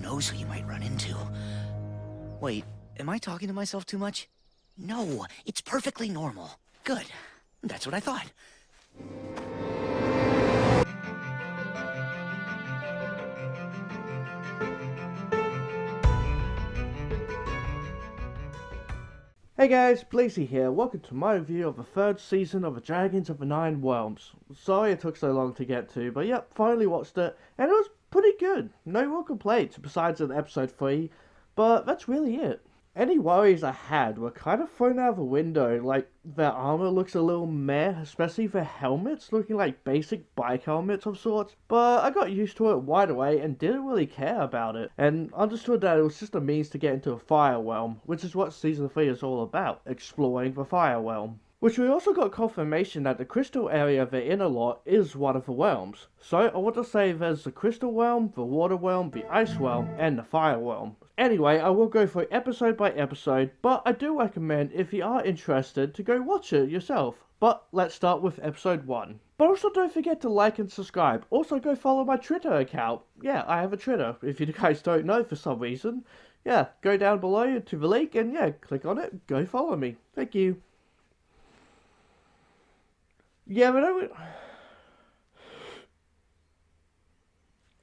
knows who you might run into. Wait, am I talking to myself too much? No, it's perfectly normal. Good. That's what I thought. Hey guys, Blazie here. Welcome to my review of the third season of the Dragons of the Nine Realms. Sorry it took so long to get to, but yep, finally watched it, and it was pretty good. No real complaints besides in episode 3, but that's really it. Any worries I had were kind of thrown out the window, like their armor looks a little meh, especially their helmets looking like basic bike helmets of sorts, but I got used to it right away and didn't really care about it, and understood that it was just a means to get into the Fireworm, which is what Season 3 is all about, exploring the Fireworm. Which we also got confirmation that the crystal area of the inner lot is one of the realms. So I want to say there's the crystal realm, the water realm, the ice realm, and the fire realm. Anyway, I will go through episode by episode, but I do recommend if you are interested to go watch it yourself. But let's start with episode 1. But also don't forget to like and subscribe. Also go follow my Twitter account. Yeah, I have a Twitter, if you guys don't know for some reason. Yeah, go down below to the link and yeah, click on it, go follow me. Thank you. Yeah, but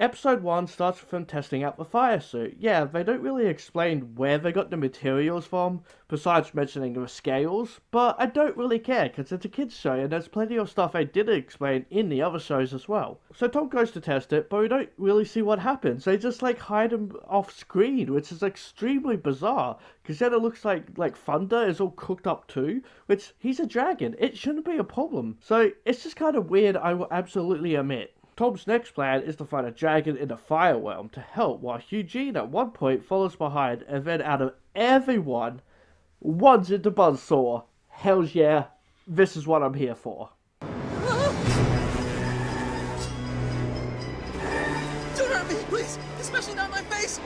Episode 1 starts with them testing out the fire suit. Yeah, they don't really explain where they got the materials from, besides mentioning the scales, but I don't really care, because it's a kids show and there's plenty of stuff they didn't explain in the other shows as well. So Tom goes to test it, but we don't really see what happens. They just hide him off screen, which is extremely bizarre, because then it looks like Thunder is all cooked up too, which he's a dragon, it shouldn't be a problem. So it's just kind of weird, I will absolutely admit. Tom's next plan is to find a dragon in the fire realm to help, while Eugene at one point follows behind, and then out of everyone, runs into Buzzsaw. Hells yeah, this is what I'm here for. Don't hurt me, please! Especially not my face!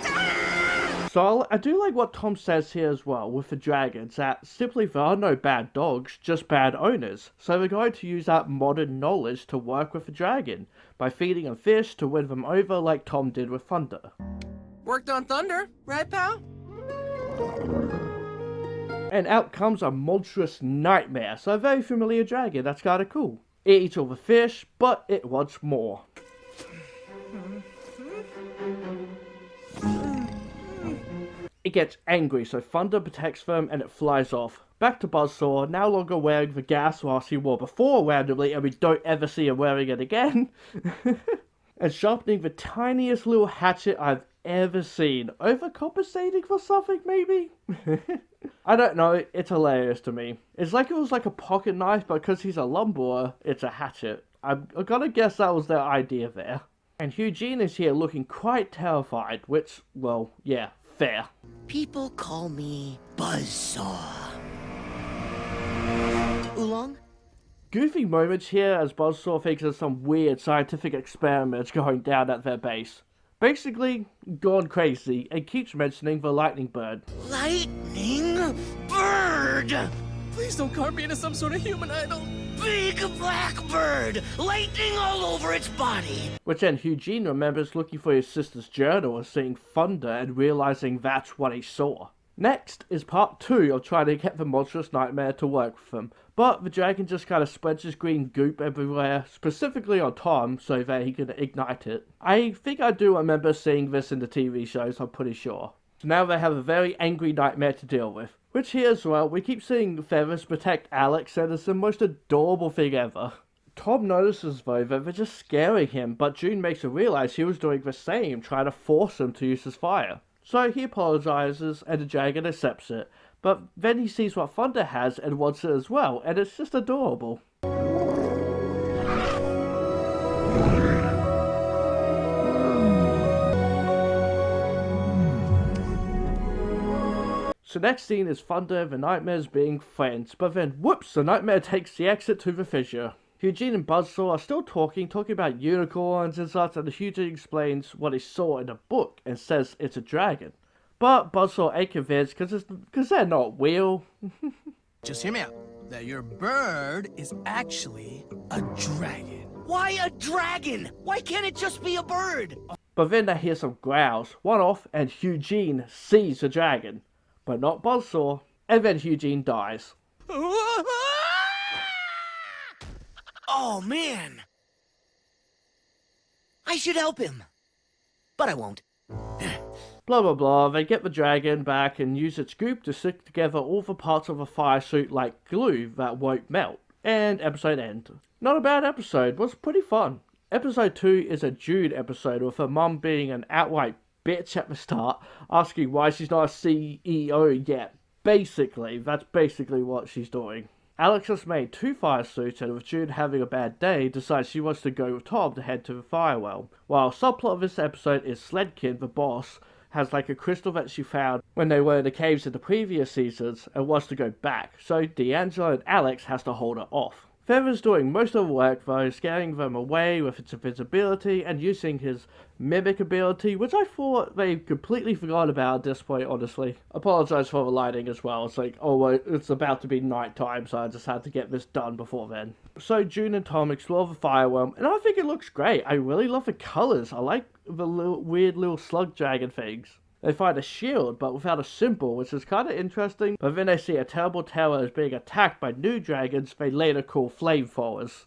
So I do like what Tom says here as well with the dragons, that simply there are no bad dogs, just bad owners. So we're going to use that modern knowledge to work with the dragon, by feeding them fish to win them over like Tom did with Thunder. Worked on Thunder, right pal? And out comes a monstrous nightmare, so a very familiar dragon, that's kinda cool. It eats all the fish, but it wants more. It gets angry, so Thunder protects them and it flies off. Back to Buzzsaw, now longer wearing the gas mask he wore before randomly, and we don't ever see him wearing it again. And sharpening the tiniest little hatchet I've ever seen. Overcompensating for something, maybe? I don't know, it's hilarious to me. It's like it was like a pocket knife, but because he's a lumberer, it's a hatchet. I'm gonna guess that was their idea there. And Eugene is here looking quite terrified, which, well, yeah, fair. People call me Buzzsaw. Oolong? Goofy moments here as Buzzsaw thinks there's some weird scientific experiments going down at their base. Basically, gone crazy, and keeps mentioning the lightning bird. Lightning bird! Please don't carve me into some sort of human idol! Big black bird! Lightning all over its body! Which then Eugene remembers looking for his sister's journal and seeing Thunder and realizing that's what he saw. Next is part 2 of trying to get the monstrous nightmare to work with them, but the dragon just kind of spreads his green goop everywhere, specifically on Tom, so that he can ignite it. I think I do remember seeing this in the TV shows, I'm pretty sure. So now they have a very angry nightmare to deal with. Which here as well, we keep seeing Feathers protect Alex, and it's the most adorable thing ever. Tom notices though that they're just scaring him, but June makes him realize he was doing the same, trying to force him to use his fire. So he apologizes and the dragon accepts it, but then he sees what Thunder has and wants it as well, and it's just adorable. So next scene is Thunder and the Nightmares being friends, but then whoops, the Nightmare takes the exit to the fissure. Eugene and Buzzsaw are still talking about unicorns and such, and Eugene explains what he saw in a book and says it's a dragon. But Buzzsaw ain't convinced because they're not real. Just hear me out. That your bird is actually a dragon. Why a dragon? Why can't it just be a bird? But then they hear some growls, one off, and Eugene sees the dragon. But not Buzzsaw, and then Eugene dies. Oh, man! I should help him. But I won't. Blah blah blah, they get the dragon back and use its goop to stick together all the parts of a fire suit like glue that won't melt. And episode end. Not a bad episode, was pretty fun. Episode 2 is a June episode with her mum being an outright bitch at the start, asking why she's not a CEO yet. Basically, that's basically what she's doing. Alex has made 2 fire suits and with June having a bad day, decides she wants to go with Tom to head to the Fireworm. While subplot of this episode is Sledkid, the boss, has like a crystal that she found when they were in the caves in the previous seasons and wants to go back, so D'Angelo and Alex has to hold her off. Feather's doing most of the work though, scaring them away with its invisibility and using his mimic ability, which I thought they completely forgot about at this point, honestly. Apologise for the lighting as well, it's like, oh, it's about to be night time, so I just had to get this done before then. So June and Tom explore the Fireworm, and I think it looks great. I really love the colours, I like the weird little slug dragon things. They find a shield, but without a symbol, which is kind of interesting. But then they see a terrible tower is being attacked by new dragons they later call flamethrowers.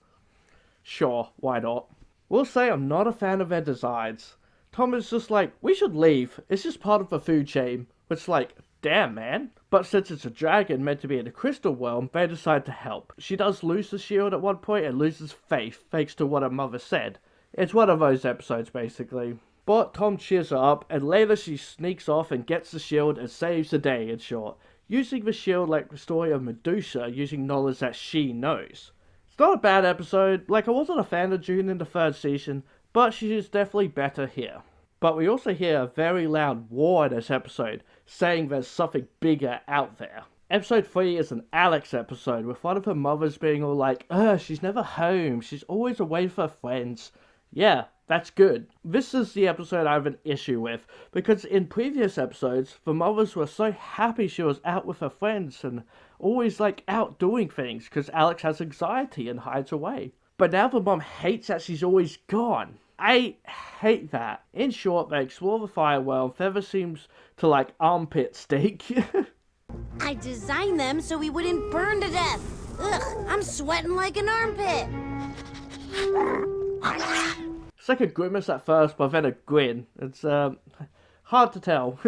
Sure, why not? We'll say I'm not a fan of their designs. Tom is just like, we should leave. It's just part of the food chain. Which like, damn man. But since it's a dragon meant to be in the crystal realm, they decide to help. She does lose the shield at one point and loses faith, thanks to what her mother said. It's one of those episodes, basically. But Tom cheers her up, and later she sneaks off and gets the shield and saves the day, in short. Using the shield like the story of Medusa, using knowledge that she knows. It's not a bad episode, like I wasn't a fan of June in the 3rd season, but she is definitely better here. But we also hear a very loud war in this episode, saying there's something bigger out there. Episode 3 is an Alex episode, with one of her mothers being all like, she's never home, she's always away with her friends. Yeah, that's good. This is the episode I have an issue with, because in previous episodes, the mothers were so happy she was out with her friends and always like out doing things because Alex has anxiety and hides away. But now the mom hates that she's always gone. I hate that. In short, they explore the Fireworm. Feather seems to like armpit steak. I designed them so we wouldn't burn to death. Ugh, I'm sweating like an armpit. It's like a grimace at first, but then a grin. It's hard to tell.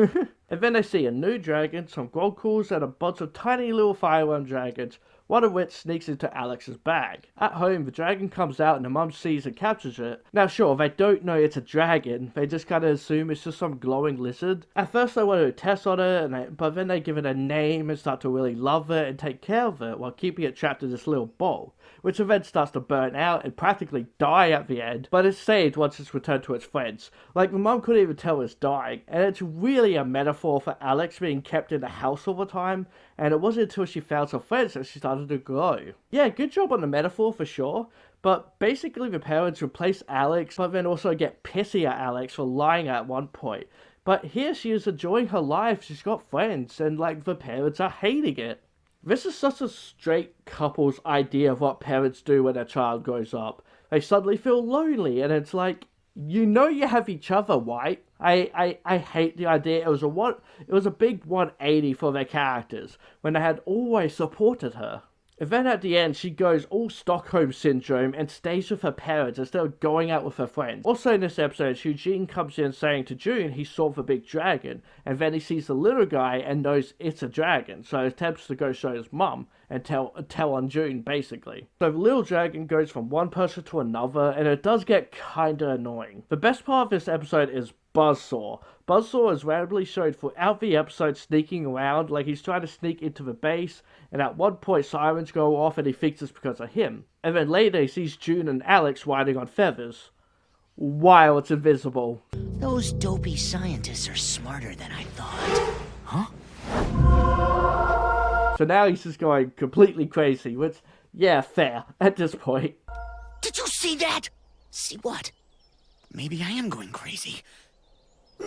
And then they see a new dragon, some Grogcalls, and a bunch of tiny little Fireworm dragons, one of which sneaks into Alex's bag. At home, the dragon comes out and the mum sees and captures it. Now sure, they don't know it's a dragon, they just kind of assume it's just some glowing lizard. At first they want to test on it, but then they give it a name and start to really love it and take care of it while keeping it trapped in this little bowl, which then starts to burn out and practically die at the end, but it's saved once it's returned to its friends. Like, the mum couldn't even tell it's dying, and it's really a metaphor for Alex being kept in the house all the time, and it wasn't until she found some friends that she started to glow. Yeah, good job on the metaphor for sure, but basically the parents replace Alex, but then also get pissy at Alex for lying at one point. But here she is enjoying her life, she's got friends, and like, the parents are hating it. This is such a straight couple's idea of what parents do when their child grows up. They suddenly feel lonely, and it's like, you know you have each other, right? I hate the idea. It was a big 180 for their characters, when they had always supported her. And then at the end, she goes all Stockholm Syndrome and stays with her parents instead of going out with her friends. Also in this episode, Eugene comes in saying to June he saw the big dragon, and then he sees the little guy and knows it's a dragon, so he attempts to go show his mum and tell on June, basically. So the little dragon goes from one person to another, and it does get kinda annoying. The best part of this episode is Buzzsaw. Buzzsaw is randomly shown throughout the episode sneaking around, like he's trying to sneak into the base, and at one point sirens go off and he thinks it's because of him. And then later he sees June and Alex riding on feathers, while it's invisible. Those dopey scientists are smarter than I thought. Huh? So now he's just going completely crazy, which, yeah, fair, at this point. Did you see that? See what? Maybe I am going crazy.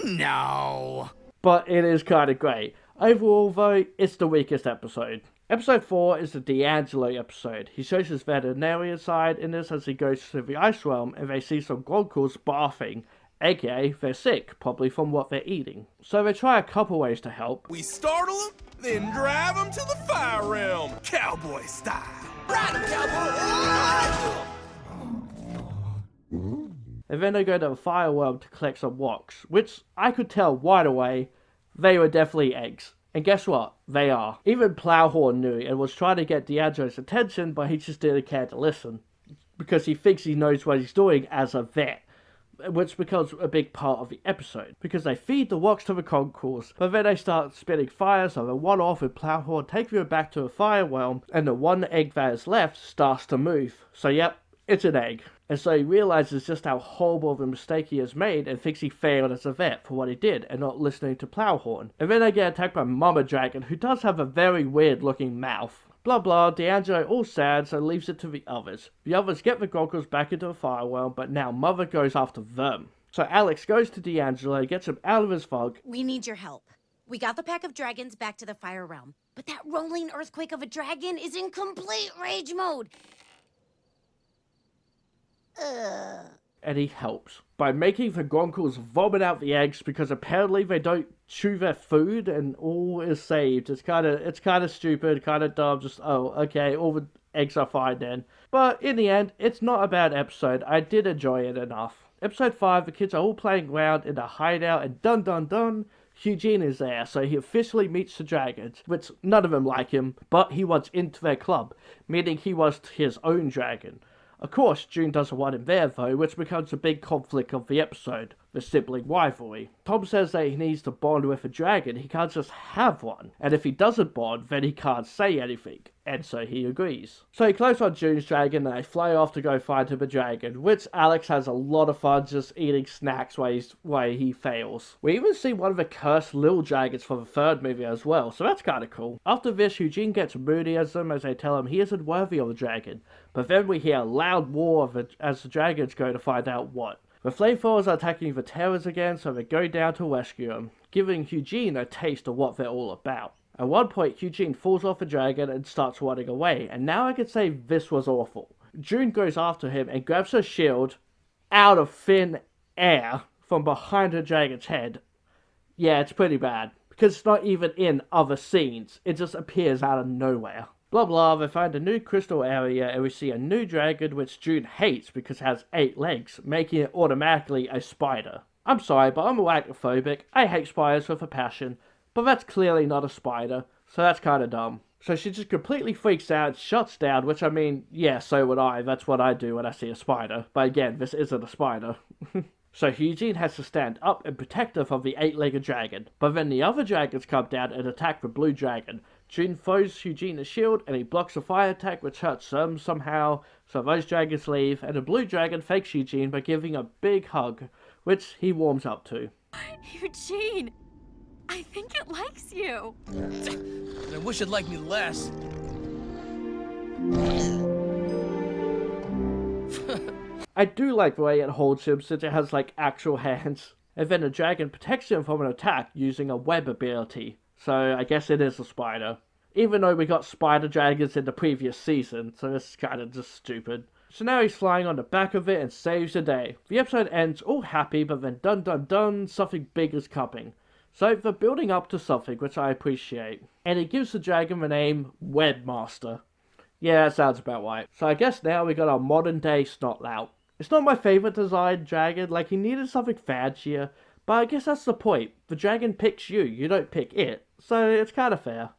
No. But it is kinda great. Overall though, it's the weakest episode. Episode 4 is the D'Angelo episode. He shows his veterinarian side in this as he goes to the ice realm and they see some Grogcalls barfing. aka they're sick, probably from what they're eating. So they try a couple ways to help. We startle them, then drive them to the fire realm, cowboy style. Ride 'em, cowboy! And then they go to the Fireworm to collect some wax, which I could tell right away they were definitely eggs. And guess what? They are. Even Plowhorn knew and was trying to get D'Angelo's attention, but he just didn't care to listen. Because he thinks he knows what he's doing as a vet. Which becomes a big part of the episode. Because they feed the wax to the concourse, but then they start spitting fire, so the one off with Plowhorn takes them back to the Fireworm, and the one egg that is left starts to move. So yep, it's an egg. And so he realizes just how horrible of a mistake he has made and thinks he failed as a vet for what he did and not listening to Plowhorn. And then they get attacked by Mama Dragon, who does have a very weird looking mouth. Blah blah, D'Angelo all sad, so leaves it to the others. The others get the goggles back into the Fireworm, but now Mother goes after them. So Alex goes to D'Angelo, gets him out of his fog. We need your help. We got the pack of dragons back to the Fire Realm, but that rolling earthquake of a dragon is in complete rage mode. And he helps by making the Gronkles vomit out the eggs because apparently they don't chew their food and all is saved. It's kind of stupid, kind of dumb. Just okay, all the eggs are fine then. But in the end, it's not a bad episode. I did enjoy it enough. Episode 5, the kids are all playing around in a hideout, and dun dun dun, Eugene is there, so he officially meets the dragons, which none of them like him, but he wants into their club, meaning he wants his own dragon. Of course, June doesn't want him there though, which becomes a big conflict of the episode, the sibling rivalry. Tom says that he needs to bond with a dragon, he can't just have one, and if he doesn't bond, then he can't say anything, and so he agrees. So he closes on June's dragon and they fly off to go find him a dragon, which Alex has a lot of fun just eating snacks while he fails. We even see one of the cursed little dragons from the third movie as well, so that's kinda cool. After this, Eugene gets moody as them as they tell him he isn't worthy of a dragon, but then we hear a loud war as the dragons go to find out what. The flamethrowers are attacking the terrors again, so they go down to rescue them, giving Eugene a taste of what they're all about. At one point, Eugene falls off the dragon and starts running away, and now I can say this was awful. June goes after him and grabs her shield out of thin air from behind the dragon's head. Yeah, it's pretty bad, because it's not even in other scenes, it just appears out of nowhere. Blah blah, they find a new crystal area and we see a new dragon which June hates because it has 8 legs, making it automatically a spider. I'm sorry, but I'm arachnophobic, I hate spiders with a passion, but that's clearly not a spider, so that's kinda dumb. So she just completely freaks out, shuts down, which I mean, yeah, so would I, that's what I do when I see a spider, but again, this isn't a spider. So Eugene has to stand up and protect her from the 8-legged dragon, but then the other dragons come down and attack the blue dragon. June throws Eugene a shield and he blocks a fire attack which hurts them somehow, so those dragons leave, and the blue dragon thanks Eugene by giving a big hug, which he warms up to. Eugene, I think it likes you. I wish it'd like me less. I do like the way it holds him since it has like actual hands. And then the dragon protects him from an attack using a web ability. So I guess it is a spider. Even though we got spider dragons in the previous season, so this is kinda just stupid. So now he's flying on the back of it and saves the day. The episode ends all happy, but then dun dun dun, something big is coming. So they're building up to something, which I appreciate. And he gives the dragon the name Webmaster. Yeah, that sounds about right. So I guess now we got our modern day Snotlout. It's not my favourite design dragon, like he needed something fancier, but I guess that's the point. The dragon picks you, you don't pick it, so it's kinda fair.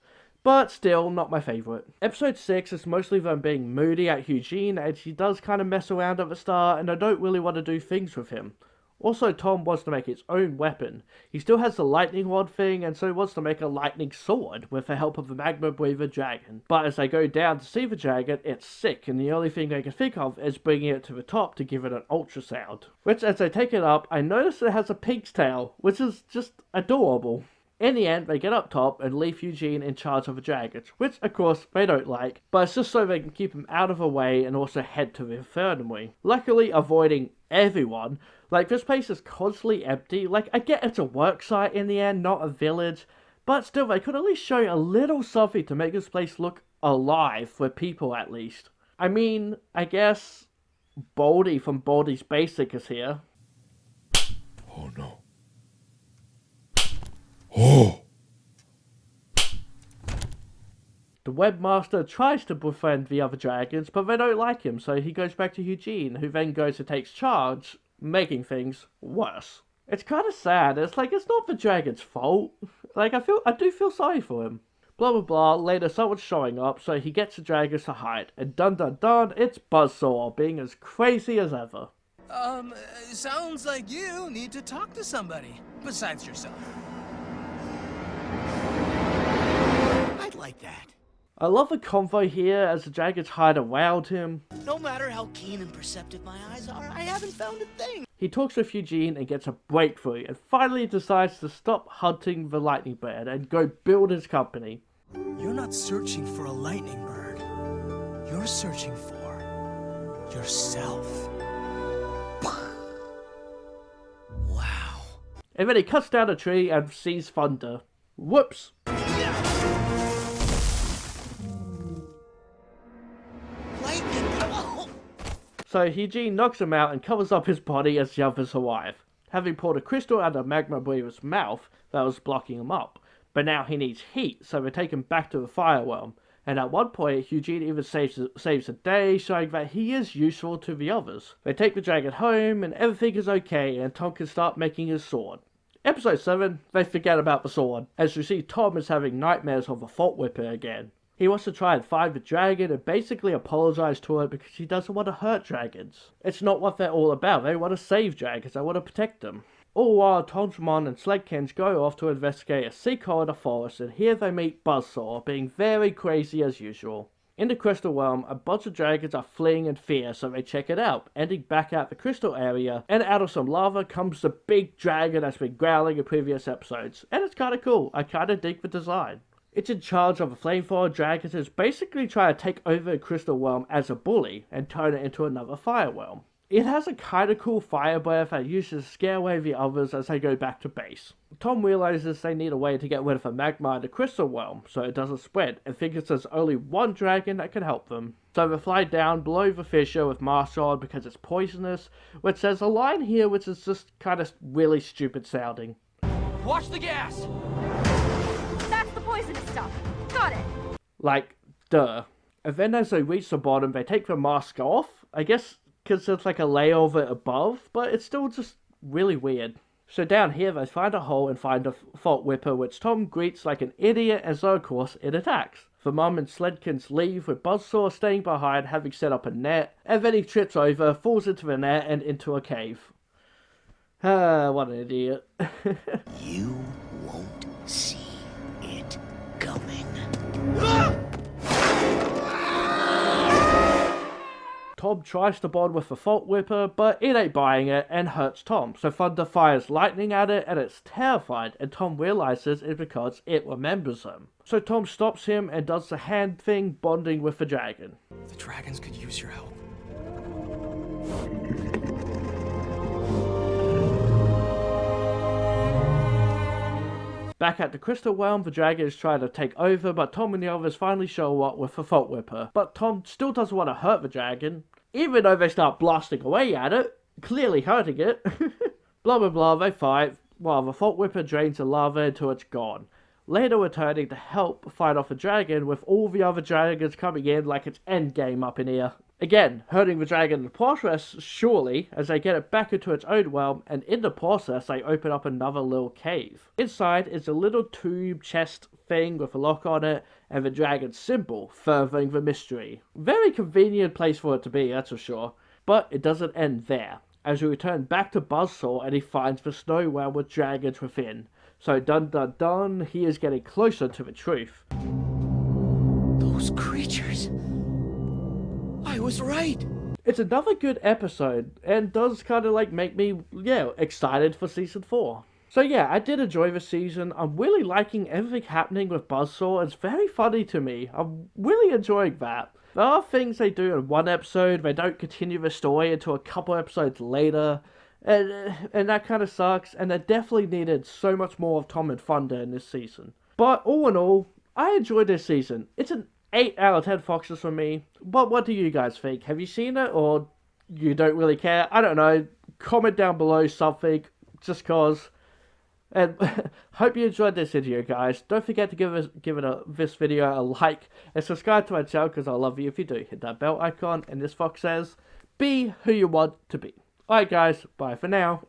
But still, not my favourite. Episode 6 is mostly them being moody at Eugene, and he does kinda mess around at the start, and I don't really want to do things with him. Also, Tom wants to make his own weapon. He still has the lightning rod thing, and so he wants to make a lightning sword with the help of the magma breather dragon. But as they go down to see the dragon, it's sick, and the only thing they can think of is bringing it to the top to give it an ultrasound. Which, as they take it up, I notice it has a pig's tail, which is just adorable. In the end, they get up top and leave Eugene in charge of the dragons, which, of course, they don't like, but it's just so they can keep him out of the way and also head to the infirmary. Luckily, avoiding everyone. Like, this place is constantly empty. Like, I get it's a work site in the end, not a village, but still, they could at least show a little something to make this place look alive for people, at least. I mean, I guess Baldy from Baldy's Basic is here. Oh no. Oh! The webmaster tries to befriend the other dragons, but they don't like him, so he goes back to Eugene, who then goes and takes charge, making things worse. It's kind of sad. It's like, it's not the dragon's fault. Like, I do feel sorry for him. Blah blah blah, later someone's showing up, so he gets the dragons to hide, and dun dun dun, it's Buzzsaw, being as crazy as ever. Sounds like you need to talk to somebody, besides yourself. I'd like that. I love the convo here as the dragons hide around him. No matter how keen and perceptive my eyes are, I haven't found a thing. He talks with Eugene and gets a breakthrough, and finally decides to stop hunting the lightning bird and go build his company. You're not searching for a lightning bird. You're searching for yourself. Wow. And then he cuts down a tree and sees thunder. Whoops! Lightning. Oh. So Eugene knocks him out and covers up his body as the others arrive, having poured a crystal out of Magma Breather's mouth that was blocking him up. But now he needs heat, so they take him back to the Fireworm. And at one point, Eugene even saves the day, showing that he is useful to the others. They take the dragon home, and everything is okay, and Tom can start making his sword. Episode 7, they forget about the sword, as you see Tom is having nightmares of a Fault Whipper again. He wants to try and find the dragon and basically apologize to it because he doesn't want to hurt dragons. It's not what they're all about. They want to save dragons. They want to protect them. All while Tomsmon and Sledkins go off to investigate a sinkhhole in the forest, and here they meet Buzzsaw, being very crazy as usual. In the Crystal Realm, a bunch of dragons are fleeing in fear, so they check it out, ending back at the crystal area, and out of some lava comes the big dragon that's been growling in previous episodes, and it's kinda cool. I kinda dig the design. It's in charge of a flamethrower dragon and is basically trying to take over the Crystal Realm as a bully and turn it into another fire realm. It has a kinda cool fire breath that uses to scare away the others as they go back to base. Tom realizes they need a way to get rid of the magma in the Crystal Realm so it doesn't spread, and figures there's only one dragon that can help them. So they fly down below the fissure with masks on because it's poisonous, which says a line here which is just kinda really stupid sounding. Watch the gas! That's the poisonous stuff. Got it. Like, duh. And then as they reach the bottom, they take the mask off, I guess because there's like a layer of it above, but it's still just really weird. So down here they find a hole and find a Fault Whipper, which Tom greets like an idiot, and so of course it attacks. The Mum and Sledkins leave, with Buzzsaw staying behind, having set up a net, and then he trips over, falls into the net and into a cave. What an idiot. You won't see it coming. Tom tries to bond with the Fault Whipper, but it ain't buying it and hurts Tom. So Thunder fires lightning at it and it's terrified, and Tom realizes it's because it remembers him. So Tom stops him and does the hand thing, bonding with the dragon. The dragons could use your help. Back at the Crystal Realm, the dragon is trying to take over, but Tom and the others finally show up with the Fault Whipper. But Tom still doesn't want to hurt the dragon, even though they start blasting away at it, clearly hurting it. Blah blah blah, they fight, while the Fault Whipper drains the lava until it's gone. Later returning to help fight off the dragon, with all the other dragons coming in like it's endgame up in here. Again, hurting the dragon in the process, surely, as they get it back into its own realm, and in the process they open up another little cave. Inside is a little tube chest thing with a lock on it, and the dragon's symbol, furthering the mystery. Very convenient place for it to be, that's for sure. But it doesn't end there, as we return back to Buzzsaw and he finds the snow realm with dragons within. So dun dun dun, he is getting closer to the truth. Those creatures. I was right. It's another good episode, and does kind of like make me, excited for season 4. So yeah, I did enjoy the season. I'm really liking everything happening with Buzzsaw. It's very funny to me. I'm really enjoying that. There are things they do in one episode, they don't continue the story until a couple episodes later, and that kind of sucks, and they definitely needed so much more of Tom and Thunder in this season. But all in all, I enjoyed this season. It's an 8 out of 10 Foxes for me. But what do you guys think? Have you seen it, or you don't really care? I don't know. Comment down below something. just cause. And hope you enjoyed this video, guys. Don't forget to give this video a like and subscribe to my channel, because I love you if you do. Hit that bell icon, and this fox says, be who you want to be. Alright guys, bye for now.